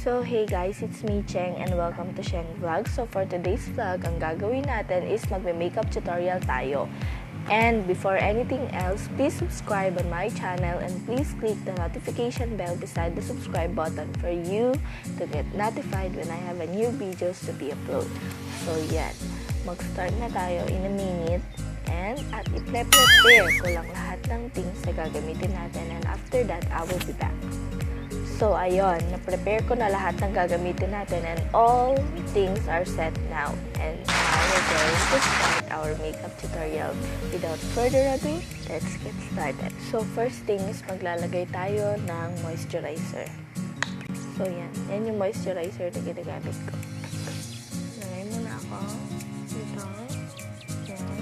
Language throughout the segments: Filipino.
So hey guys, it's me Cheng and welcome to Cheng Vlog. So for today's vlog, ang gagawin natin is magme-makeup tutorial tayo. And before anything else, please subscribe on my channel and please click the notification bell beside the subscribe button for you to get notified when I have a new videos to be uploaded. So yan, mag-start na tayo in a minute. And at i-prepare ko lang lahat ng things na gagamitin natin and after that, I will be back. So, ayun, na-prepare ko na lahat ng gagamitin natin and all things are set now. And now we're going to start our makeup tutorial. Without further ado, let's get started. So, first thing is maglalagay tayo ng moisturizer. So, yan. Yan yung moisturizer na ginagamit ko. Lagay muna ako. Ito. Yan.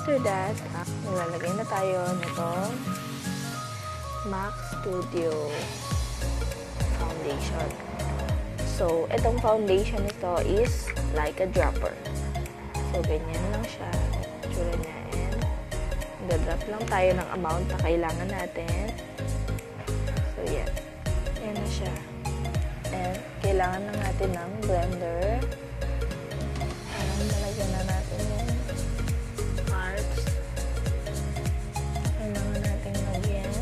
After that, nilalagay na tayo nitong MAC Studio Foundation. So, itong foundation nito is like a dropper. So, ganyan lang siya. Tsura niya. And, nag-drop lang tayo ng amount na kailangan natin. So, yan. Yan na siya. And, kailangan lang natin ng blender. Nalagyan na natin yung parts. Kailangan natin lagyan.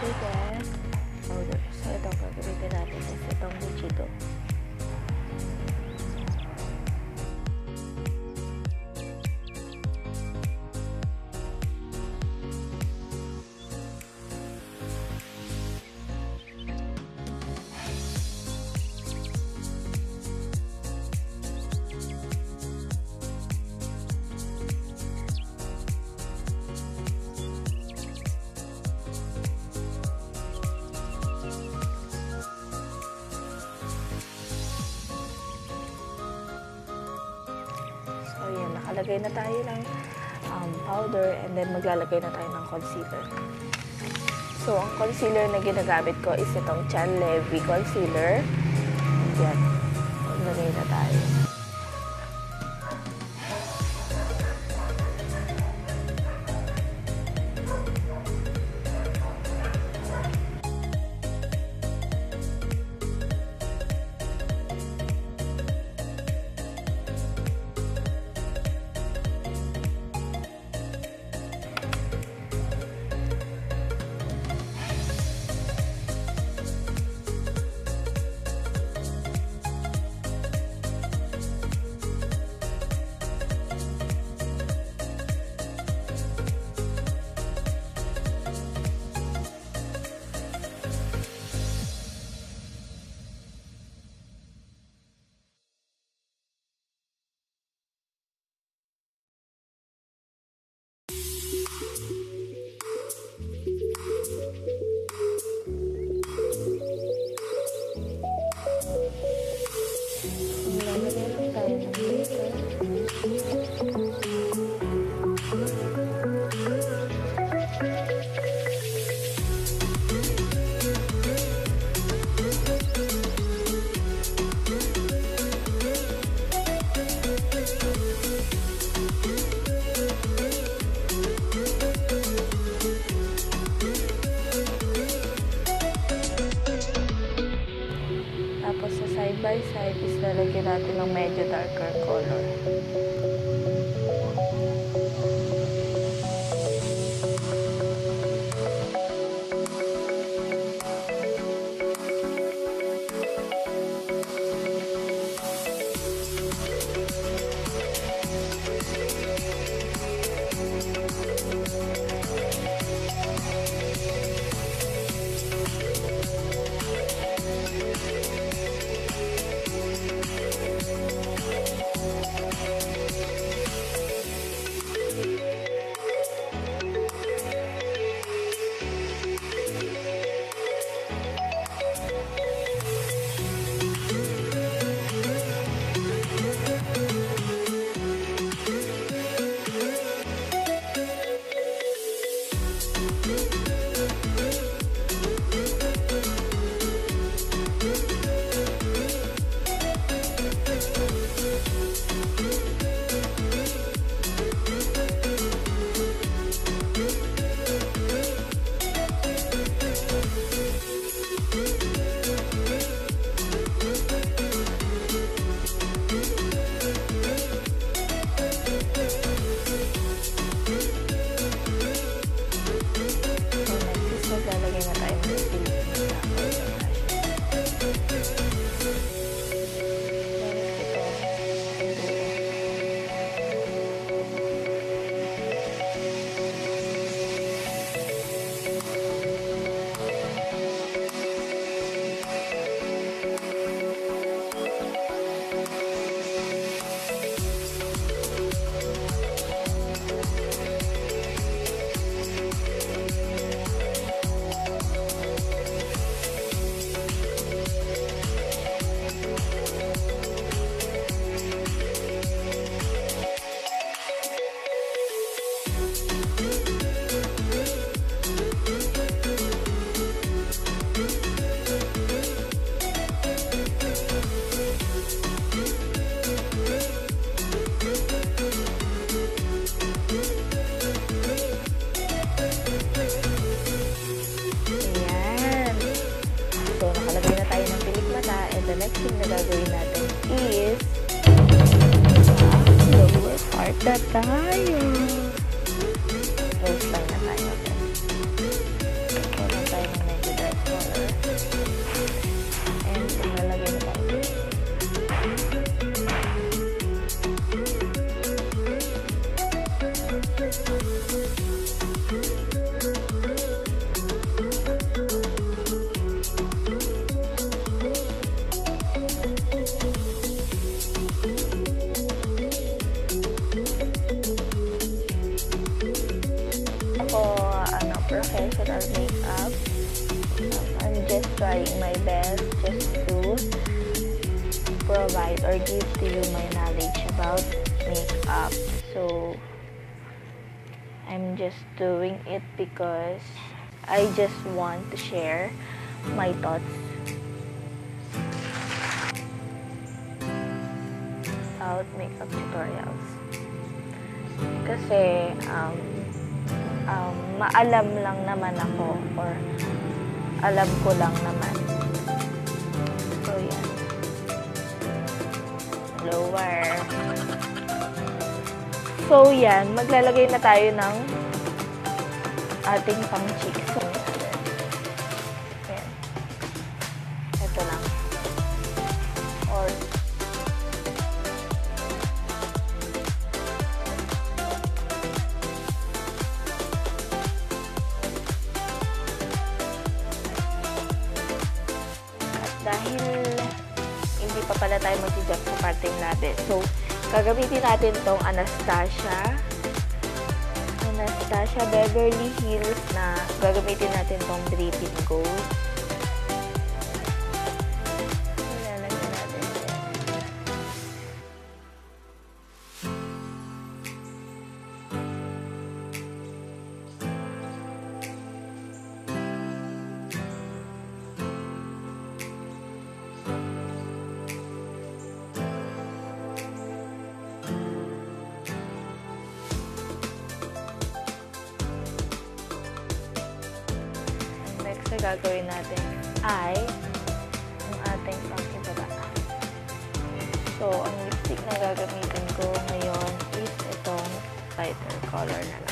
Then, powder. So, ito gagamitin natin is itong Buchido. Nakalagay na tayo ng powder and then maglalagay na tayo ng concealer. So, ang concealer na ginagamit ko is itong Chan Levy concealer. Yan. Maglagay na tayo. By side is lalagyan natin ng medyo darker color. na tayo. Close line na tayo. Meron tayo ng medyo dark color. And ilalagay na tayo. Professional makeup. I'm just trying my best just to provide or give to you my knowledge about makeup. So I'm just doing it because I just want to share my thoughts about makeup tutorials. Kasi maalam lang naman ako or alam ko lang naman. So, yan. Lower. So, yan. Maglalagay na tayo ng ating pang cheeks. So, yan. Ito lang. Or dahil hindi pa pala tayo mag-jump sa parting labi. So, gagamitin natin tong Anastasia Beverly Hills na gagamitin natin tong Dripping Gold. Ilalagay natin yan. Next na gagawin natin ay ang ating pang-ibaba. So, ang lipstick na gagamitin ko ngayon is itong lighter color na lang.